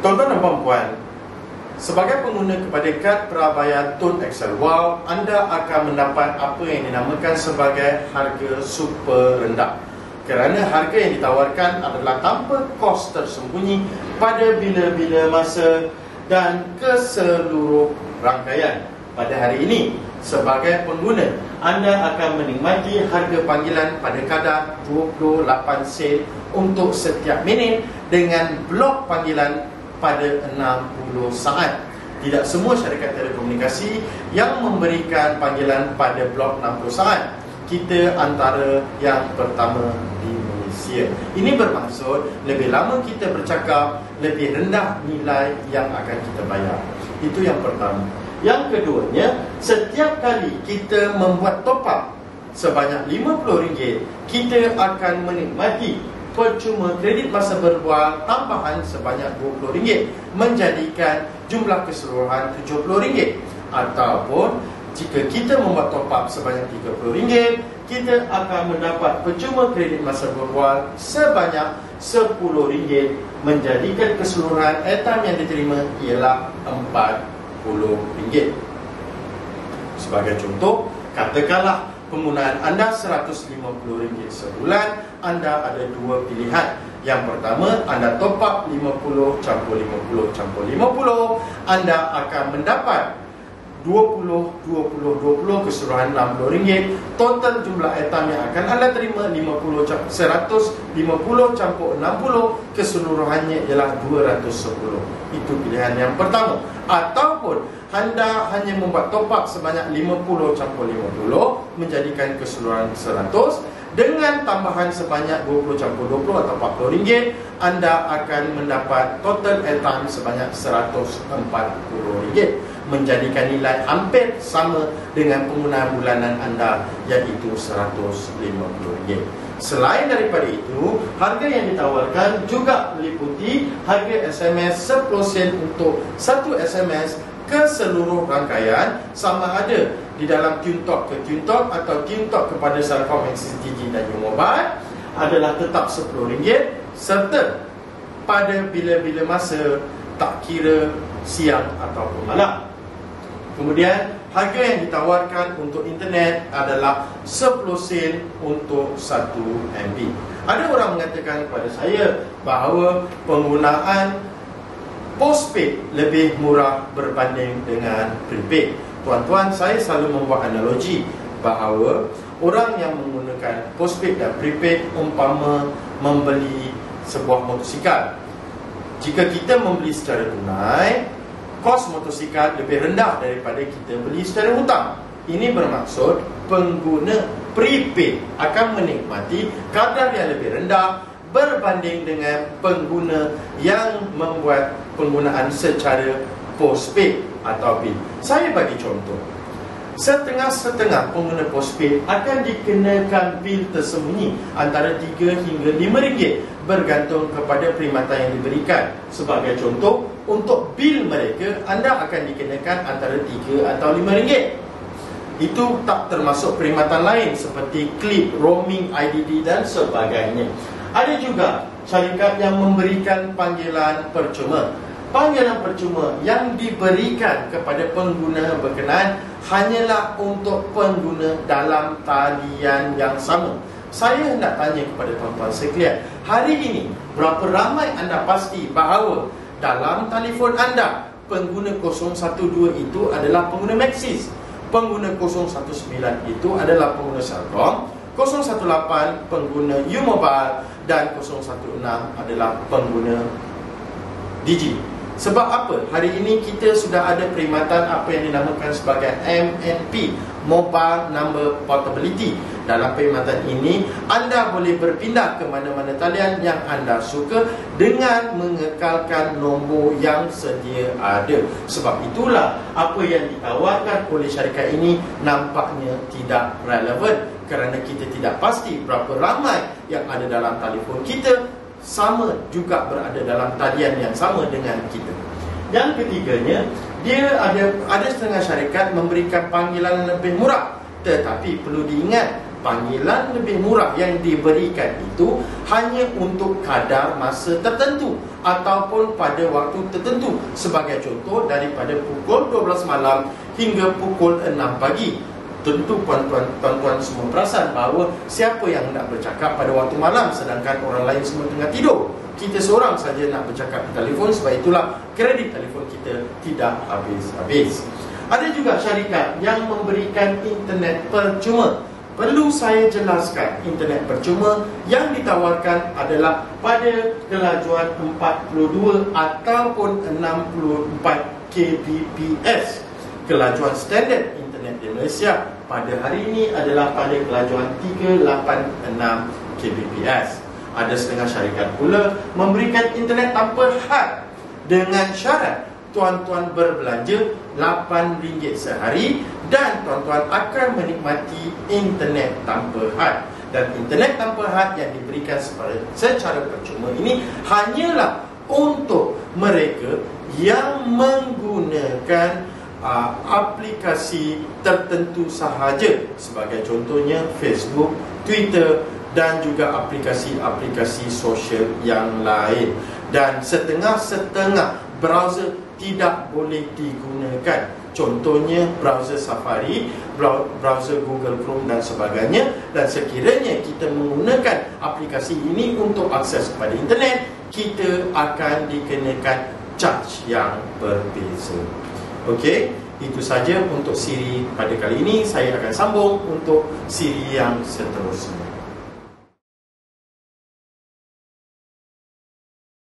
Tuan-tuan dan puan-puan, sebagai pengguna kepada kad prabayar Tun XL Wow, anda akan mendapat apa yang dinamakan sebagai harga super rendah. Kerana harga yang ditawarkan adalah tanpa kos tersembunyi pada bila-bila masa dan keseluruh rangkaian. Pada hari ini, sebagai pengguna, anda akan menikmati harga panggilan pada kadar 28 sen untuk setiap minit dengan blok panggilan pada 60 saat. Tidak semua syarikat telekomunikasi yang memberikan panggilan pada blok 60 saat. Kita antara yang pertama di Malaysia. Ini bermaksud lebih lama kita bercakap, lebih rendah nilai yang akan kita bayar. Itu yang pertama. Yang keduanya, setiap kali kita membuat top up sebanyak RM50, kita akan menikmati percuma kredit masa berbual tambahan sebanyak RM20, menjadikan jumlah keseluruhan RM70. Ataupun jika kita membuat top up sebanyak RM30, kita akan mendapat percuma kredit masa berbual sebanyak RM10, menjadikan keseluruhan airtime yang diterima ialah RM40. Sebagai contoh, katakanlah penggunaan anda RM150 sebulan, anda ada dua pilihan. Yang pertama, anda top up 50 campur 50 campur 50, anda akan mendapat 20 keseluruhan RM60. Total jumlah airtime yang akan anda terima 150 campur 60, keseluruhannya ialah 210. Itu pilihan yang pertama. Ataupun anda hanya membuat top up sebanyak 50 campur 50, menjadikan keseluruhan 100. Dengan tambahan sebanyak 20 campur 20 atau RM40, anda akan mendapat total airtime sebanyak RM140, menjadikan nilai hampir sama dengan penggunaan bulanan anda, iaitu RM150. Selain daripada itu, harga yang ditawarkan juga meliputi harga SMS 10 sen untuk satu SMS ke seluruh rangkaian, sama ada di dalam TuneTalk ke TuneTalk atau TuneTalk kepada Celcom, Axis, Digi dan U-Mobile adalah tetap RM10, serta pada bila-bila masa, tak kira siang ataupun malam. Kemudian harga yang ditawarkan untuk internet adalah 10 sen untuk 1 MB. Ada orang mengatakan kepada saya bahawa penggunaan postpaid lebih murah berbanding dengan prepaid. Tuan-tuan, saya selalu membuat analogi bahawa orang yang menggunakan postpaid dan prepaid umpama membeli sebuah motosikal. Jika kita membeli secara tunai, kos motosikal lebih rendah daripada kita beli secara hutang. Ini bermaksud pengguna prepaid akan menikmati kadar yang lebih rendah berbanding dengan pengguna yang membuat penggunaan secara postpaid atau bil. Saya bagi contoh, setengah-setengah pengguna postpaid akan dikenakan bil tersembunyi antara RM3 hingga RM5, bergantung kepada perkhidmatan yang diberikan. Sebagai contoh, untuk bil mereka, anda akan dikenakan antara RM3 atau RM5. Itu tak termasuk perkhidmatan lain seperti klip, roaming, IDD dan sebagainya. Ada juga syarikat yang memberikan panggilan percuma. Panggilan percuma yang diberikan kepada pengguna berkenaan hanyalah untuk pengguna dalam talian yang sama. Saya nak tanya kepada tuan-tuan sekalian, hari ini berapa ramai anda pasti bahawa dalam telefon anda pengguna 012 itu adalah pengguna Maxis, pengguna 019 itu adalah pengguna Celcom, 018 pengguna U-Mobile dan 016 adalah pengguna Digi. Sebab apa? Hari ini kita sudah ada perkhidmatan apa yang dinamakan sebagai MNP, Mobile Number Portability. Dalam perkhidmatan ini, anda boleh berpindah ke mana-mana talian yang anda suka dengan mengekalkan nombor yang sedia ada. Sebab itulah apa yang ditawarkan oleh syarikat ini nampaknya tidak relevan, kerana kita tidak pasti berapa ramai yang ada dalam telefon kita sama juga berada dalam talian yang sama dengan kita. Yang ketiganya, dia ada setengah syarikat memberikan panggilan lebih murah. Tetapi perlu diingat, panggilan lebih murah yang diberikan itu hanya untuk kadar masa tertentu ataupun pada waktu tertentu. Sebagai contoh, daripada pukul 12 malam hingga pukul 6 pagi. Tentu tuan-tuan semua perasan bahawa siapa yang nak bercakap pada waktu malam sedangkan orang lain semua tengah tidur? Kita seorang saja nak bercakap di telefon, sebab itulah kredit telefon kita tidak habis-habis. Ada juga syarikat yang memberikan internet percuma. Perlu saya jelaskan, internet percuma yang ditawarkan adalah pada kelajuan 42 ataupun 64 kbps. Kelajuan standard internet di Malaysia pada hari ini adalah pada kelajuan 386 kbps. Ada setengah syarikat pula memberikan internet tanpa had dengan syarat tuan-tuan berbelanja RM8 sehari dan tuan-tuan akan menikmati internet tanpa had. Dan internet tanpa had yang diberikan secara percuma ini hanyalah untuk mereka yang menggunakan aplikasi tertentu sahaja, sebagai contohnya Facebook, Twitter dan juga aplikasi-aplikasi sosial yang lain. Dan setengah-setengah browser tidak boleh digunakan, contohnya browser Safari, browser Google Chrome dan sebagainya. Dan sekiranya kita menggunakan aplikasi ini untuk akses kepada internet, kita akan dikenakan charge yang berbeza. Okey, itu saja untuk siri pada kali ini. Saya akan sambung untuk siri yang seterusnya.